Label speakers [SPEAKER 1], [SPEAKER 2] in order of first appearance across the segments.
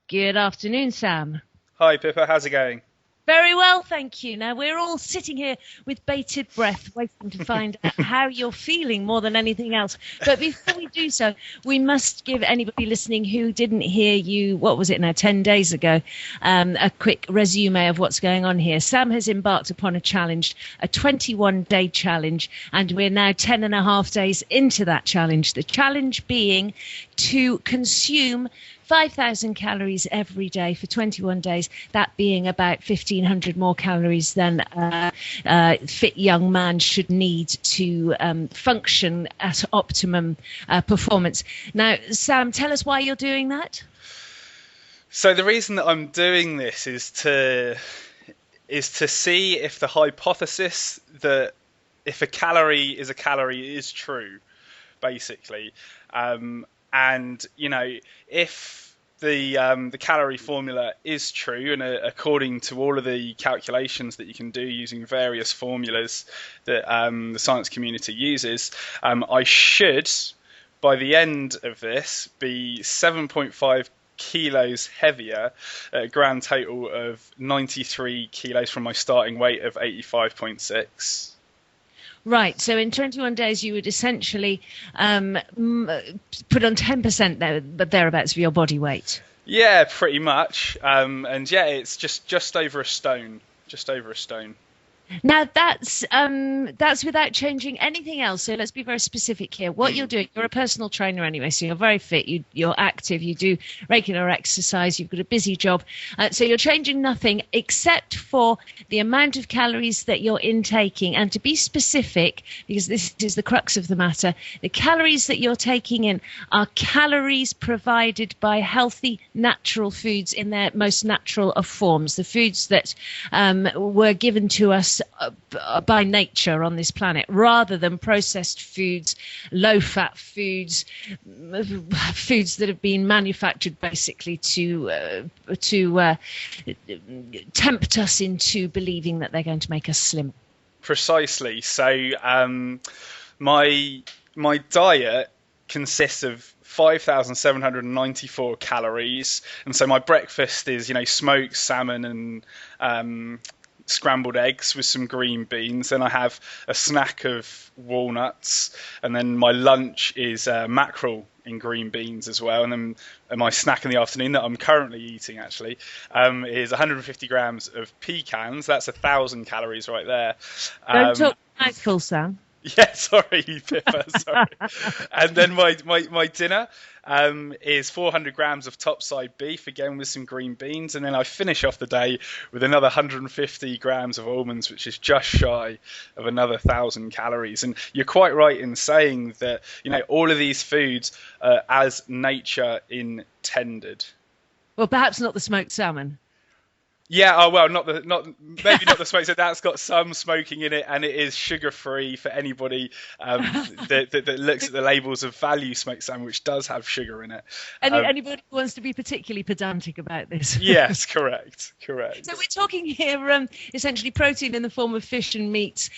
[SPEAKER 1] Good afternoon, Sam.
[SPEAKER 2] Hi, Pippa. How's it going?
[SPEAKER 1] Very well, thank you. Now, we're all sitting here with bated breath, waiting to find out how you're feeling more than anything else. But before we do so, we must give anybody listening who didn't hear you, 10 days ago, a quick resume of what's going on here. Sam has embarked upon a challenge, a 21-day challenge, and we're now 10 and a half days into that challenge. The challenge being to consume 5,000 calories every day for 21 days, that being about 1,500 more calories than a fit young man should need to function at optimum performance. Now, Sam, tell us why you're doing that.
[SPEAKER 2] So the reason that I'm doing this is to see if the hypothesis that if a calorie is true, basically. And if the calorie formula is true, and according to all of the calculations that you can do using various formulas that the science community uses, I should, by the end of this, be 7.5 kilos heavier, a grand total of 93 kilos from my starting weight of 85.6.
[SPEAKER 1] Right, so in 21 days you would essentially put on 10% there, but thereabouts of your body weight.
[SPEAKER 2] Yeah, pretty much. And yeah, it's just over a stone. Just over a stone.
[SPEAKER 1] Now that's without changing anything else. So let's be very specific here. What you're doing, you're a personal trainer anyway, so you're very fit. You're active. You do regular exercise. You've got a busy job. So you're changing nothing except for the amount of calories that you're intaking. And to be specific, because this is the crux of the matter, the calories that you're taking in are calories provided by healthy, natural foods in their most natural of forms. The foods that were given to us by nature on this planet, rather than processed foods, low-fat foods, foods that have been manufactured basically to tempt us into believing that they're going to make us slim.
[SPEAKER 2] Precisely. So my diet consists of 5,794 calories, and so my breakfast is smoked salmon and scrambled eggs with some green beans. Then I have a snack of walnuts, and then my lunch is mackerel in green beans as well. And then my snack in the afternoon that I'm currently eating actually is 150 grams of pecans. That's 1,000 calories right there.
[SPEAKER 1] Don't talk mackerel, Sam.
[SPEAKER 2] Yeah, sorry, Pippa, sorry. And then my dinner is 400 grams of topside beef, again with some green beans. And then I finish off the day with another 150 grams of almonds, which is just shy of another 1,000 calories. And you're quite right in saying that, all of these foods are as nature intended.
[SPEAKER 1] Well, perhaps not the smoked salmon.
[SPEAKER 2] Yeah, maybe not the smoke. So that's got some smoking in it, and it is sugar-free for anybody that looks at the labels of value smoked salmon, which does have sugar in it.
[SPEAKER 1] Anybody who wants to be particularly pedantic about this?
[SPEAKER 2] Yes, correct. So
[SPEAKER 1] we're talking here essentially protein in the form of fish and meats,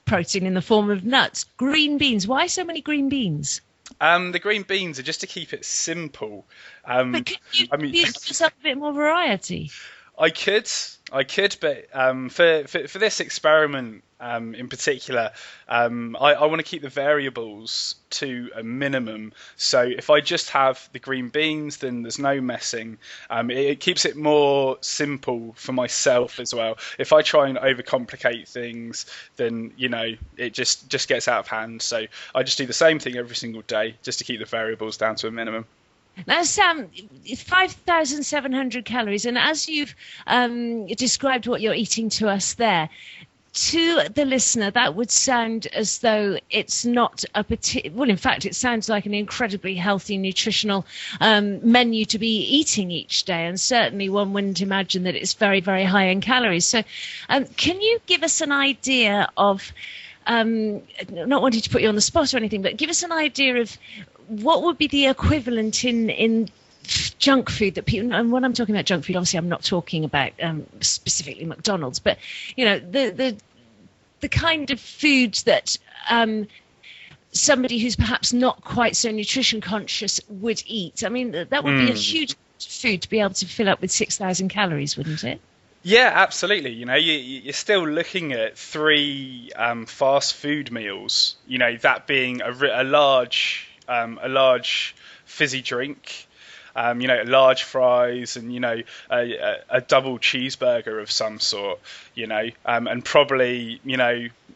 [SPEAKER 1] protein in the form of nuts, green beans. Why so many green beans?
[SPEAKER 2] The green beans are just to keep it simple.
[SPEAKER 1] But could you give yourself a bit more variety?
[SPEAKER 2] I could, but for this experiment in particular, I want to keep the variables to a minimum. So if I just have the green beans, then there's no messing. It keeps it more simple for myself as well. If I try and overcomplicate things, then it just gets out of hand. So I just do the same thing every single day, just to keep the variables down to a minimum.
[SPEAKER 1] Now, Sam, 5,700 calories, and as you've described what you're eating to us there, to the listener, that would sound as though it's not well, in fact, it sounds like an incredibly healthy, nutritional menu to be eating each day, and certainly one wouldn't imagine that it's very, very high in calories. So can you give us an idea of, not wanting to put you on the spot or anything, but give us an idea of what would be the equivalent in junk food that people, and when I'm talking about junk food, obviously I'm not talking about specifically McDonald's, but the kind of foods that somebody who's perhaps not quite so nutrition conscious would eat. I mean, that would be a huge amount of food to be able to fill up with 6,000 calories, wouldn't it?
[SPEAKER 2] Yeah, absolutely. You're still looking at three fast food meals. That being a large fizzy drink, large fries, and a double cheeseburger of some sort. And probably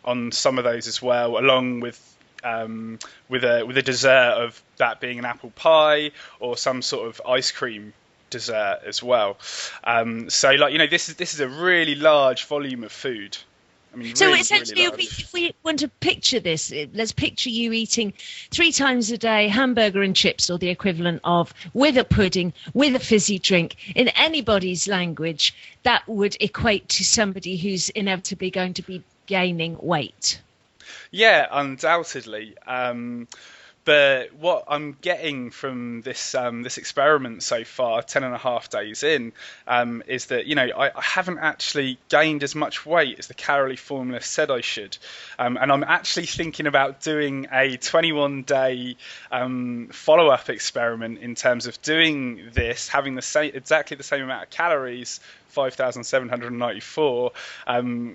[SPEAKER 2] on some of those as well, along with a dessert of that being an apple pie or some sort of ice cream dessert as well. This is a really large volume of food. I mean,
[SPEAKER 1] so
[SPEAKER 2] really,
[SPEAKER 1] essentially,
[SPEAKER 2] really
[SPEAKER 1] if we want to picture this, let's picture you eating 3 times a day hamburger and chips, or the equivalent of, with a pudding, with a fizzy drink. In anybody's language, that would equate to somebody who's inevitably going to be gaining weight.
[SPEAKER 2] Yeah, undoubtedly. But what I'm getting from this experiment so far, 10.5 days in, is that I haven't actually gained as much weight as the calorie formula said I should, and I'm actually thinking about doing a 21-day follow-up experiment in terms of doing this, having exactly the same amount of calories, 5,794,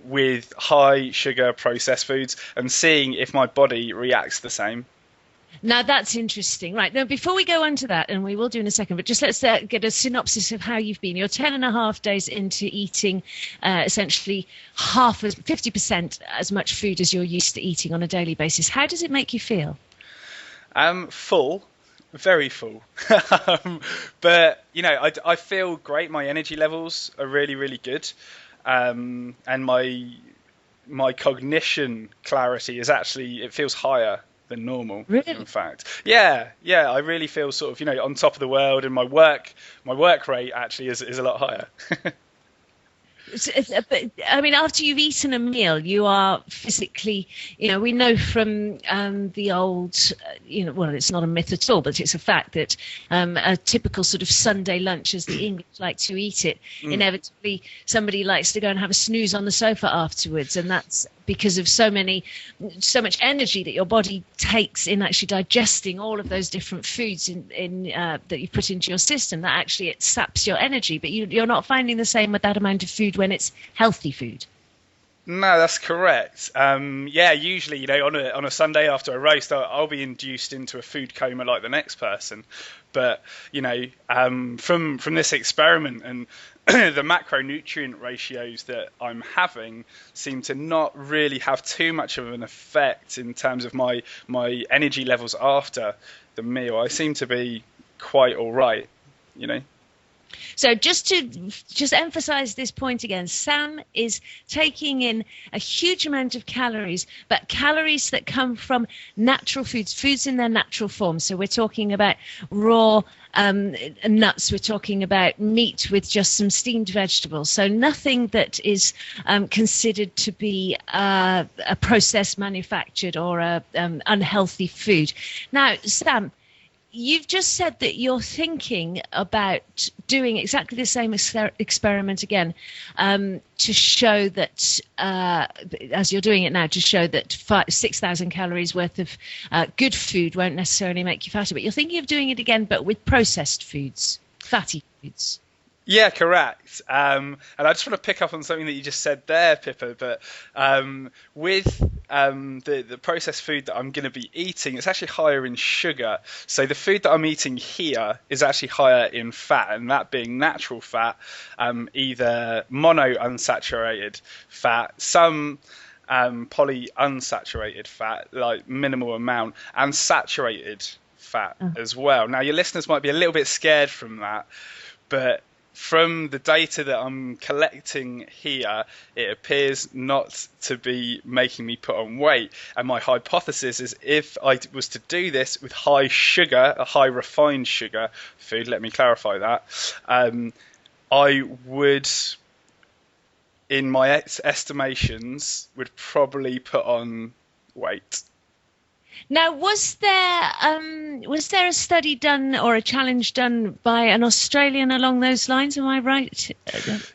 [SPEAKER 2] with high sugar processed foods, and seeing if my body reacts the same.
[SPEAKER 1] Now, that's interesting. Right. Now, before we go on to that, and we will do in a second, but just let's get a synopsis of how you've been. You're 10.5 days into eating essentially 50% as much food as you're used to eating on a daily basis. How does it make you feel?
[SPEAKER 2] Full. Very full. But, I feel great. My energy levels are really, really good. And my cognition clarity it feels higher than normal.
[SPEAKER 1] Really?
[SPEAKER 2] In fact. Yeah, I really feel sort of, on top of the world, and my work rate actually is a lot higher.
[SPEAKER 1] But I mean, after you've eaten a meal, you are physically, we know from the old, well, it's not a myth at all, but it's a fact that a typical sort of Sunday lunch, as the English like to eat it, inevitably somebody likes to go and have a snooze on the sofa afterwards, and that's because of so much energy that your body takes in actually digesting all of those different foods that you put into your system, that actually it saps your energy. But you're not finding the same with that amount of food when it's healthy food.
[SPEAKER 2] No, that's correct. Usually, on a Sunday after a roast, I'll be induced into a food coma like the next person. But from this experiment, and the macronutrient ratios that I'm having seem to not really have too much of an effect in terms of my energy levels after the meal. I seem to be quite all right.
[SPEAKER 1] So just to emphasize this point again, Sam is taking in a huge amount of calories, but calories that come from natural foods in their natural form. So we're talking about raw nuts, we're talking about meat with just some steamed vegetables. So nothing that is considered to be a processed, manufactured, or a unhealthy food. Now, Sam, you've just said that you're thinking about doing exactly the same experiment again, to show that, as you're doing it now, to show that 6,000 calories worth of good food won't necessarily make you fatter. But you're thinking of doing it again, but with processed foods, fatty foods.
[SPEAKER 2] Yeah, correct. And I just want to pick up on something that you just said there, Pippa. But with the processed food that I'm going to be eating, it's actually higher in sugar. So the food that I'm eating here is actually higher in fat, and that being natural fat, either monounsaturated fat, some polyunsaturated fat, like minimal amount, and saturated fat as well. Now, your listeners might be a little bit scared from that, but from the data that I'm collecting here, it appears not to be making me put on weight. And my hypothesis is, if I was to do this with high sugar, a high refined sugar food, let me clarify that, I would, in my estimations, would probably put on weight.
[SPEAKER 1] Now, was there a study done or a challenge done by an Australian along those lines? Am I right?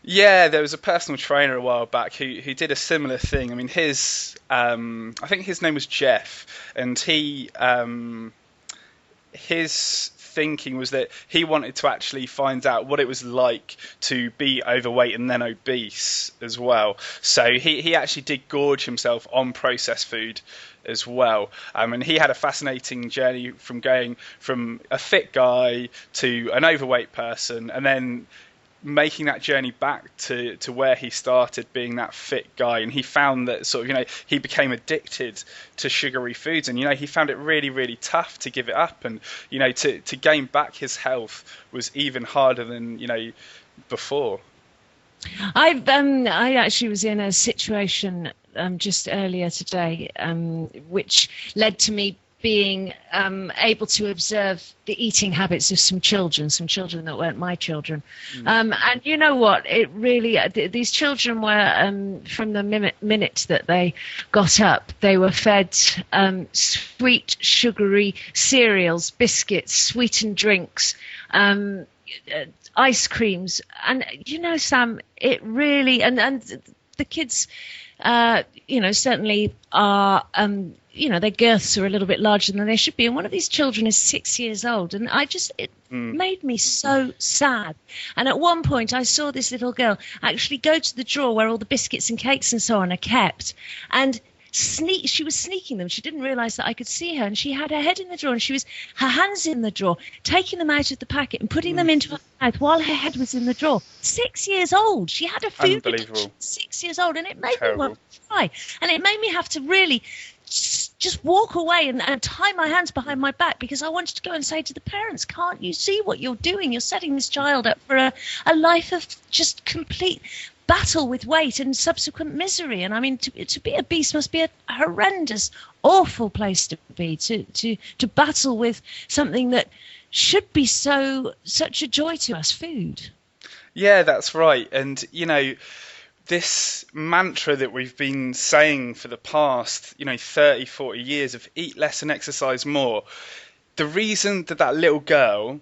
[SPEAKER 2] Yeah, there was a personal trainer a while back who did a similar thing. I mean, I think his name was Jeff, and his thinking was that he wanted to actually find out what it was like to be overweight and then obese as well. So he actually did gorge himself on processed food as well. And he had a fascinating journey from going from a fit guy to an overweight person, and then making that journey back to where he started being that fit guy. And he found that sort of, he became addicted to sugary foods, and he found it really, really tough to give it up, and to gain back his health was even harder than before.
[SPEAKER 1] I actually was in a situation just earlier today, which led to me being able to observe the eating habits of some children that weren't my children. And you know what? It really, these children were, from the minute that they got up, they were fed sweet, sugary cereals, biscuits, sweetened drinks, ice creams. And, Sam, it really, and the kids, certainly are, their girths are a little bit larger than they should be. And one of these children is 6 years old. And it made me so sad. And at one point I saw this little girl actually go to the drawer where all the biscuits and cakes and so on are kept, and she was sneaking them. She didn't realise that I could see her, and she had her head in the drawer, and her hands in the drawer, taking them out of the packet and putting them into her mouth while her head was in the drawer. 6 years old. She had a food addiction, 6 years old, and it made me want to cry. And it made me have to really just walk away and tie my hands behind my back, because I wanted to go and say to the parents, can't you see what you're doing? You're setting this child up for a life of just complete battle with weight and subsequent misery. And I mean, to be obese must be a horrendous, awful place to be, to battle with something that should be such a joy to us, food.
[SPEAKER 2] Yeah, that's right. And this mantra that we've been saying for the past 30, 40 years of eat less and exercise more, the reason that little girl,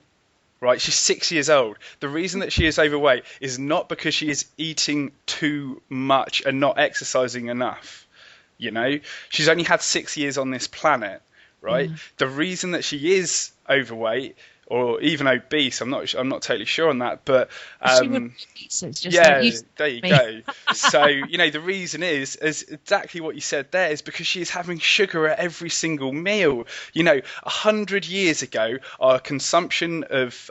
[SPEAKER 2] right, she's 6 years old, the reason that she is overweight is not because she is eating too much and not exercising enough. She's only had 6 years on this planet, right? The reason that she is overweight or even obese, I'm not totally sure on that, but
[SPEAKER 1] so it's just
[SPEAKER 2] there you go. So the reason is exactly what you said there, is because she is having sugar at every single meal. 100 years ago, our consumption of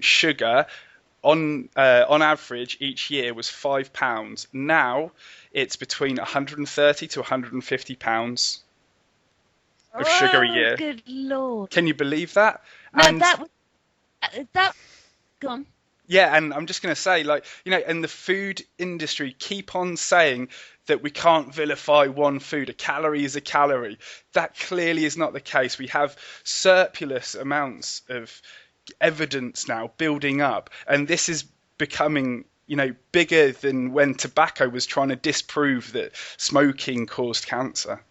[SPEAKER 2] sugar on average each year was £5. Now it's between 130 to 150 pounds of sugar a year.
[SPEAKER 1] Good Lord!
[SPEAKER 2] Can you believe that?
[SPEAKER 1] No, that gone.
[SPEAKER 2] Yeah, and I'm just going to say, and the food industry keep on saying that we can't vilify one food. A calorie is a calorie. That clearly is not the case. We have surplus amounts of evidence now building up, and this is becoming, bigger than when tobacco was trying to disprove that smoking caused cancer.